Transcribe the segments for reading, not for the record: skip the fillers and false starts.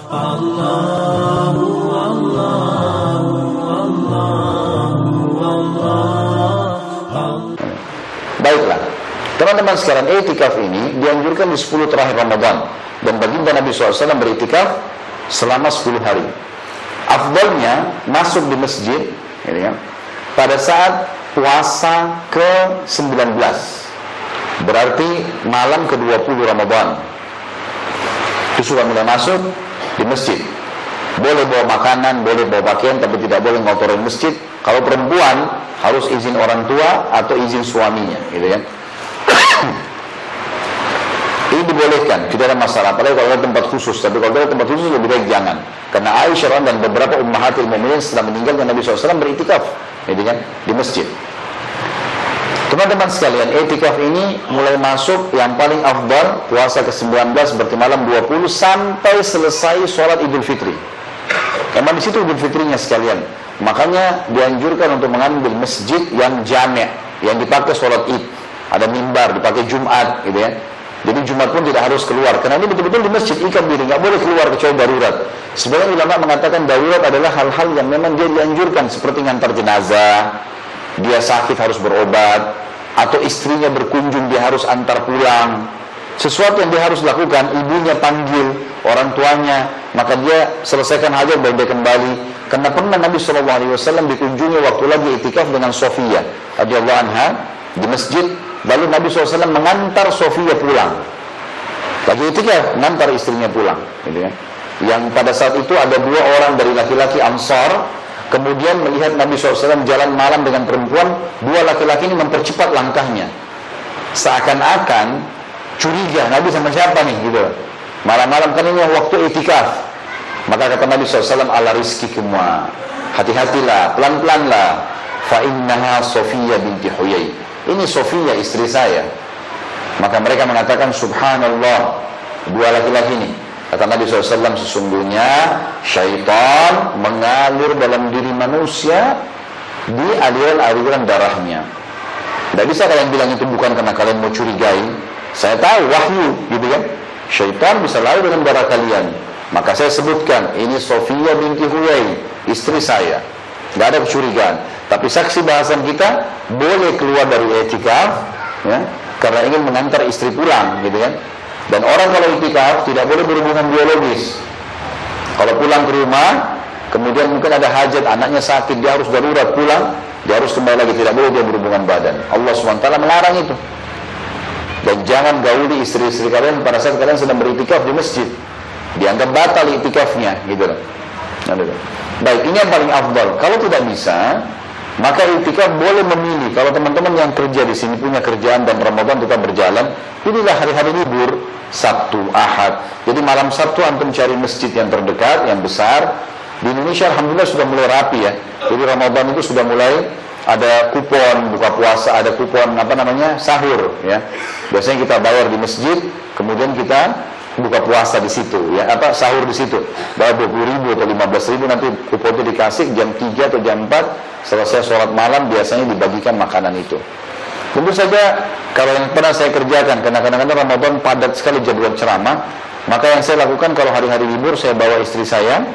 Baiklah, teman-teman sekalian, i'tikaf ini dianjurkan di 10 terakhir Ramadan, dan baginda Nabi SAW beriktikaf selama 10 hari. Afdalnya masuk di masjid pada saat puasa ke-19, berarti malam ke-20 Ramadan. Itu sudah mulai masuk di masjid. Boleh bawa makanan, boleh bawa pakaian, tapi tidak boleh ngotorin masjid. Kalau perempuan harus izin orang tua atau izin suaminya, gitu ya. Ini dibolehkan, tidak ada masalah. Apalagi kalau ada tempat khusus. Tapi kalau ada tempat khusus lebih baik jangan. Karena Aisyah dan beberapa ummahatil mukminin setelah meninggalkan Nabi SAW beriktikaf, gitu kan, di masjid. Teman-teman sekalian, i'tikaf ini mulai masuk yang paling afdal puasa ke-19 berarti malam 20 sampai selesai sholat Idul Fitri. Memang di situ Idul Fitrinya sekalian. Makanya dianjurkan untuk mengambil masjid yang jami', yang dipakai sholat Id. Ada mimbar, dipakai Jumat, gitu ya. Jadi Jumat pun tidak harus keluar, karena ini betul-betul di masjid, ikat diri, nggak boleh keluar kecuali darurat. Sebenarnya ulama mengatakan darurat adalah hal-hal yang memang dia dianjurkan, seperti ngantar jenazah, dia sakit harus berobat, atau istrinya berkunjung dia harus antar pulang. Sesuatu yang dia harus lakukan, ibunya panggil orang tuanya, maka dia selesaikan hajat baru dia kembali. Karena pernah Nabi SAW dikunjungi waktu lagi i'tikaf dengan Sofiyah radhiyallahu anha di masjid. Lalu Nabi SAW mengantar Sofiyah pulang. Lagi i'tikaf, mengantar istrinya pulang, gitu kan. Yang pada saat itu ada 2 orang dari laki-laki Ansar, kemudian melihat Nabi SAW jalan malam dengan perempuan, 2 laki-laki ini mempercepat langkahnya. Seakan-akan curiga, Nabi sama siapa nih, gitu. Malam-malam kan ini waktu i'tikaf. Maka kata Nabi SAW, ala rizkikum wa, hati-hatilah, pelan-pelanlah, fa innaha Sofiyah binti Huyai. Ini Sofiyah istri saya. Maka mereka mengatakan, subhanallah, 2 laki-laki ini. Kata Nabi SAW, sesungguhnya syaitan mengalir dalam diri manusia di aliran-aliran darahnya. Tidak bisa kalian bilang itu bukan karena kalian mau curigai. Saya tahu, wahyu, gitu kan. Syaitan bisa lari dalam darah kalian. Maka saya sebutkan, ini Sofiyah binti Huyai, istri saya. Tidak ada kecurigaan. Tapi saksi bahasan kita, boleh keluar dari i'tikaf, ya, karena ingin mengantar istri pulang, gitu kan. Dan orang kalau i'tikaf tidak boleh berhubungan biologis. Kalau pulang ke rumah, kemudian mungkin ada hajat, anaknya sakit, dia harus darurat pulang, dia harus kembali lagi, tidak boleh dia berhubungan badan. Allah SWT melarang itu. Dan jangan gauli istri-istri kalian pada saat kalian sedang beriktikaf di masjid. Dianggap batal iktikafnya, gitu. Baik, ini yang paling afdal. Kalau tidak bisa, maka iktikaf boleh memilih. Kalau teman-teman yang kerja di sini punya kerjaan dan Ramadan tetap berjalan, pilihlah hari-hari libur, Sabtu, Ahad. Jadi malam Sabtu antum cari masjid yang terdekat, yang besar. Di Indonesia alhamdulillah sudah mulai rapi ya. Jadi Ramadan itu sudah mulai ada kupon buka puasa, ada kupon sahur ya. Biasanya kita bayar di masjid, kemudian kita buka puasa di situ ya, sahur di situ. Bayar 20.000 atau 15.000, nanti kuponnya dikasih jam 3 atau jam 4 selesai sholat malam, biasanya dibagikan makanan itu. Tentu saja kalau yang pernah saya kerjakan, karena kadang-kadang Ramadan padat sekali jadwal ceramah, maka yang saya lakukan kalau hari-hari libur, saya bawa istri saya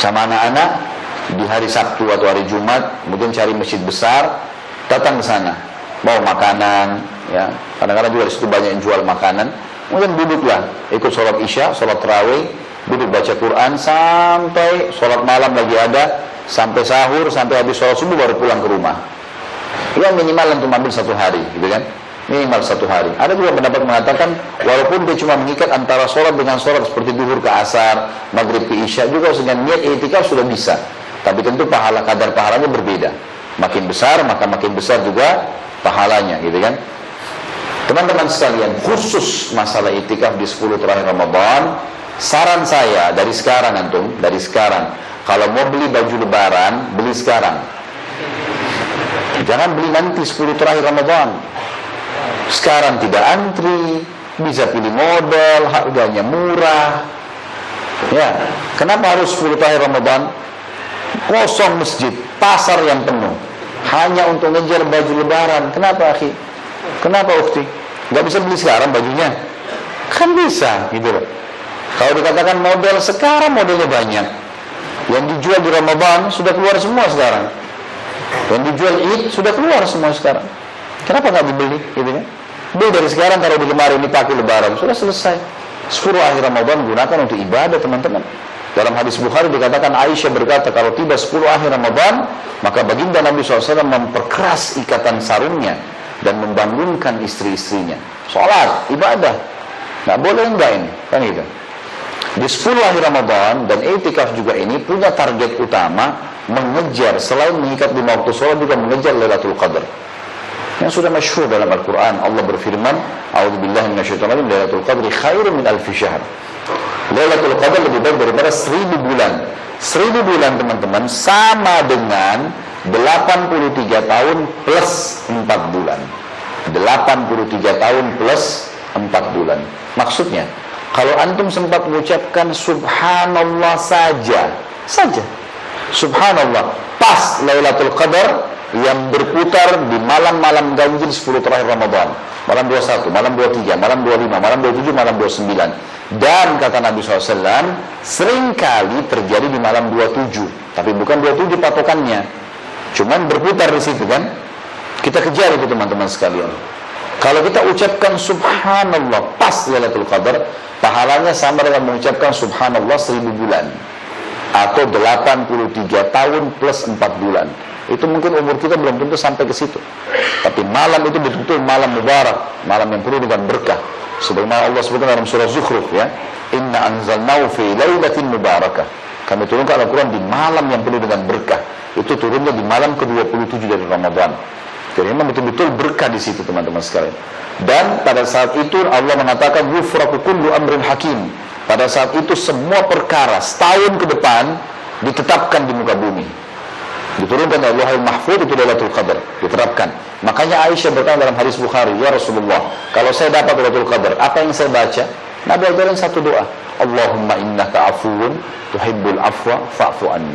sama anak-anak di hari Sabtu atau hari Jumat, kemudian cari masjid besar, datang ke sana, bawa makanan, ya. Kadang-kadang juga di situ banyak yang jual makanan. Kemudian duduklah, ikut sholat isya, sholat tarawih, duduk baca Quran sampai sholat malam lagi ada, sampai sahur, sampai habis sholat subuh baru pulang ke rumah. Ya minimal untuk ambil 1 hari, gitu kan? Minimal 1 hari. Ada juga pendapat mengatakan, walaupun dia cuma mengikat antara sholat dengan sholat seperti duhur ke asar, maghrib ke isya, juga dengan niat i'tikaf sudah bisa. Tapi tentu kadar pahalanya berbeda. Makin besar, maka makin besar juga pahalanya, gitu kan? Teman-teman sekalian, khusus masalah i'tikaf di 10 terakhir Ramadan, saran saya dari sekarang antum, dari sekarang, kalau mau beli baju lebaran, beli sekarang. Jangan beli nanti 10 terakhir Ramadan. Sekarang tidak antri, bisa pilih model, harganya murah. Ya, kenapa harus 10 terakhir Ramadan? Kosong masjid, pasar yang penuh, hanya untuk ngejar baju lebaran. Kenapa, akhi? Kenapa, ukhti? Gak bisa beli sekarang bajunya? Kan bisa, gitu loh. Kalau dikatakan model sekarang, modelnya banyak. Yang dijual di Ramadan sudah keluar semua sekarang. Yang dijual Id sudah keluar semua sekarang. Kenapa nggak dibeli? Gitu kan? Beli dari sekarang, kalau di lemari ini pakai lebaran, sudah selesai. 10 akhir Ramadan gunakan untuk ibadah, teman-teman. Dalam hadis Bukhari dikatakan, Aisyah berkata, kalau tiba 10 akhir Ramadan, maka baginda Nabi SAW memperkeras ikatan sarungnya dan membangunkan istri-istrinya. Sholat, ibadah. Nggak boleh enggak ini, kan gitu. Di 10 akhir Ramadan dan i'tikaf juga ini punya target utama, mengejar, selain mengikat 5 waktu sholat, juga mengejar Lailatul Qadar. Yang sudah masyhur dalam Al-Quran, Allah berfirman, A'udzubillahi minasyaitonir rajim, Lailatul Qadri khairun min alfi syahr. Lailatul Qadar lebih baik daripada 1000 bulan. 1000 bulan, teman-teman, sama dengan 83 tahun plus 4 bulan. 83 tahun plus 4 bulan. Maksudnya, kalau antum sempat mengucapkan subhanallah saja, subhanallah, pas Lailatul Qadar yang berputar di malam-malam ganjil 10 terakhir Ramadan, malam 21, malam 23, malam 25, malam 27, malam 29. Dan kata Nabi SAW, seringkali terjadi di malam 27, tapi bukan 27 patokannya, cuman berputar di situ kan. Kita kejar itu, teman-teman sekalian. Kalau kita ucapkan subhanallah pas Lailatul Qadar, pahalanya sama dengan mengucapkan subhanallah 1000 bulan, atau 83 tahun plus 4 bulan. Itu mungkin umur kita belum tentu sampai ke situ. Tapi malam itu betul-betul malam mubarak, malam yang penuh dengan berkah. Sebagaimana Allah sebutkan dalam surah Zukhruf, ya, Inna anzalnahu fi lailatin mubarakah. Kami turunkan Al-Quran di malam yang penuh dengan berkah. Itu turunnya di malam ke-27 dari Ramadan. Jadi memang betul-betul berkah di situ, teman-teman sekalian. Dan pada saat itu Allah mengatakan yufraku kullu amrin hakim. Pada saat itu semua perkara setahun ke depan ditetapkan di muka bumi. Diturunkan dari Lauhul Mahfuz, itu Lailatul Qadar, diterapkan. Makanya Aisyah bertanya dalam hadis Bukhari, ya Rasulullah, kalau saya dapat Lailatul Qadar, apa yang saya baca? Nabi ajarin satu doa, Allahumma innaka afuwun tuhibbul afwa fa'fu anni.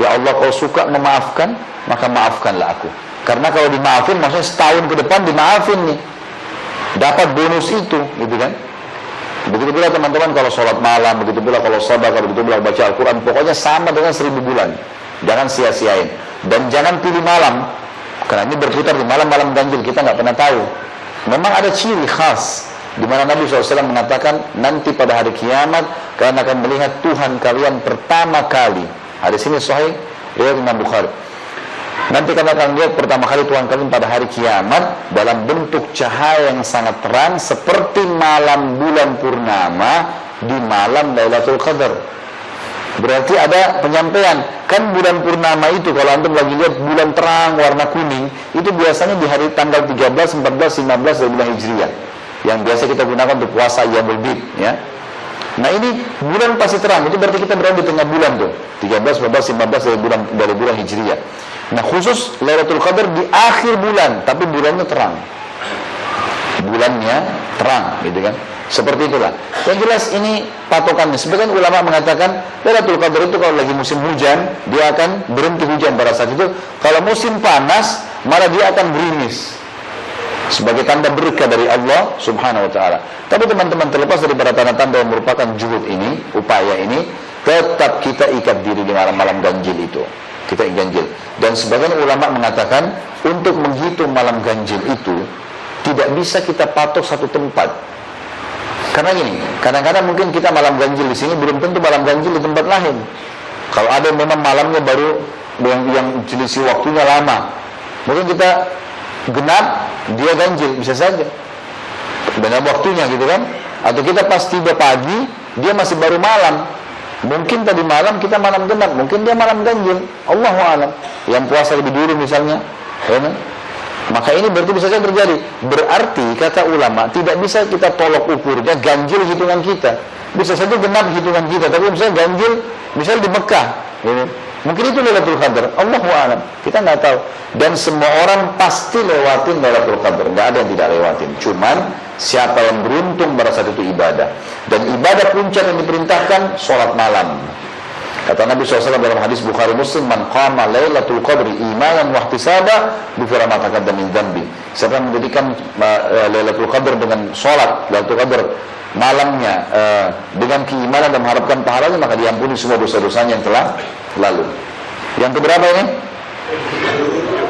Ya Allah, kau suka memaafkan, maka maafkanlah aku. Karena kalau dimaafin, maksudnya setahun ke depan dimaafin nih, dapat bonus itu, gitu kan? Begitu pula teman-teman kalau sholat malam, begitu pula kalau sedekah, begitu pula baca Al-Quran, pokoknya sama dengan 1000 bulan. Jangan sia-siain. Dan jangan pilih malam, karena ini berputar di malam-malam ganjil, kita nggak pernah tahu. Memang ada ciri khas di mana Nabi SAW mengatakan nanti pada hari kiamat kalian akan melihat Tuhan kalian pertama kali. Hadis ini sahih riwayat Imam Bukhari. Nanti kalian akan lihat pertama kali Tuhan kalian pada hari kiamat dalam bentuk cahaya yang sangat terang seperti malam bulan purnama di malam Lailatul Qadar. Berarti ada penyampaian. Kan bulan purnama itu, kalau antum lagi lihat bulan terang warna kuning, itu biasanya di hari tanggal 13, 14, 15 dari bulan Hijriah, yang biasa kita gunakan untuk puasa Ayyamul Bid, ya. Nah ini bulan pasti terang, itu berarti kita berada di tengah bulan tuh, 13, 14, 15 dari bulan Hijriah. Nah khusus Lailatul Qadar di akhir bulan, tapi bulannya terang. Bulannya terang, gitu kan. Seperti itulah. Yang jelas ini patokannya. Sebagian ulama mengatakan Lailatul Qadar itu kalau lagi musim hujan, dia akan berhenti hujan pada saat itu. Kalau musim panas, malah dia akan gerimis. Sebagai tanda berkah dari Allah Subhanahu wa taala. Tapi teman-teman, terlepas daripada tanda-tanda yang merupakan juhud ini, upaya ini, tetap kita ikat diri di malam-malam ganjil itu. Kita ganjil. Dan sebagian ulama mengatakan untuk menghitung malam ganjil itu tidak bisa kita patok satu tempat. Karena gini, kadang-kadang mungkin kita malam ganjil di sini belum tentu malam ganjil di tempat lain. Kalau ada yang memang malamnya baru yang selisih waktunya lama, mungkin kita genap, dia ganjil, bisa saja dengan waktunya, gitu kan? Atau kita pas tiba pagi, dia masih baru malam. Mungkin tadi malam kita malam genap, mungkin dia malam ganjil. Allahu a'lam. Yang puasa lebih dulu misalnya, ya kan? Maka ini berarti bisa saja terjadi. Berarti kata ulama tidak bisa kita tolok ukurnya ganjil hitungan kita. Bisa saja genap hitungan kita, tapi misalnya ganjil misalnya di Mekah, ya. Mungkin itu Lailatul Qadar, Allahu a'lam. Kita nggak tahu. Dan semua orang pasti lewatin Lailatul Qadar, nggak ada yang tidak lewatin. Cuman siapa yang beruntung pada saat itu ibadah. Dan ibadah puncak yang diperintahkan sholat malam. Kata Nabi SAW dalam hadis Bukhari Muslim, man qama Lailatul Qadri imanan wa ihtisaba ghufira ma taqaddama min dzambi. Siapa yang menjadikan Lailatul Qadar dengan sholat Lailatul Qadar malamnya dengan keimanan dan mengharapkan pahalanya, maka diampuni semua dosa-dosanya yang telah lalu. Yang keberapa ini?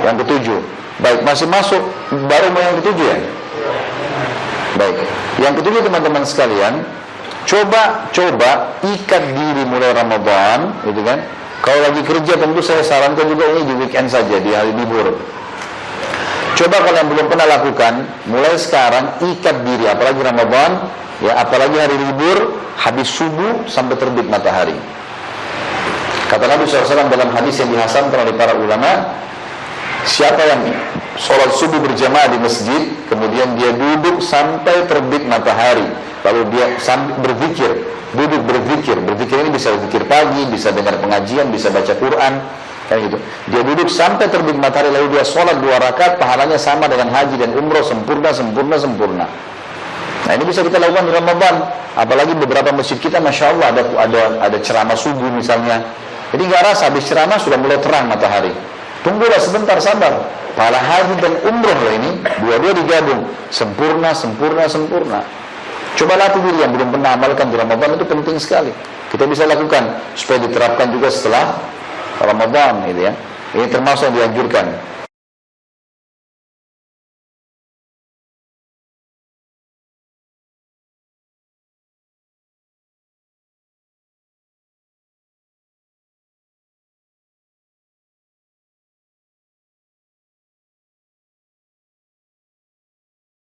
Yang ketujuh. Baik, masih masuk, baru mau yang ketujuh ya? Baik, yang ketujuh teman-teman sekalian, coba ikat diri mulai Ramadan, gitu kan? Kalau lagi kerja tentu saya sarankan juga ini di weekend saja, di hari libur. Coba kalau yang belum pernah lakukan, mulai sekarang ikat diri, apalagi Ramadan, ya, apalagi hari libur, habis subuh sampai terbit matahari. Kata Nabi SAW dalam hadis yang dihasankan oleh para ulama, siapa yang sholat subuh berjamaah di masjid, kemudian dia duduk sampai terbit matahari, lalu dia berzikir, duduk berzikir ini bisa berzikir pagi, bisa dengar pengajian, bisa baca Quran, kayak gitu. Dia duduk sampai terbit matahari, lalu dia sholat 2 rakaat, pahalanya sama dengan haji dan umroh, sempurna. Nah, ini bisa kita lakukan di Ramadan. Apalagi beberapa masjid kita, masya Allah, ada ceramah subuh misalnya. Jadi nggak rasa habis ceramah sudah mulai terang matahari. Tunggulah sebentar, sabar. Pahala haji dan umroh loh ini, dua-dua digabung, sempurna. Coba latih diri yang belum pernah amalkan di Ramadan, itu penting sekali. Kita bisa lakukan supaya diterapkan juga setelah Ramadan, gitu ya. Ini termasuk yang dianjurkan.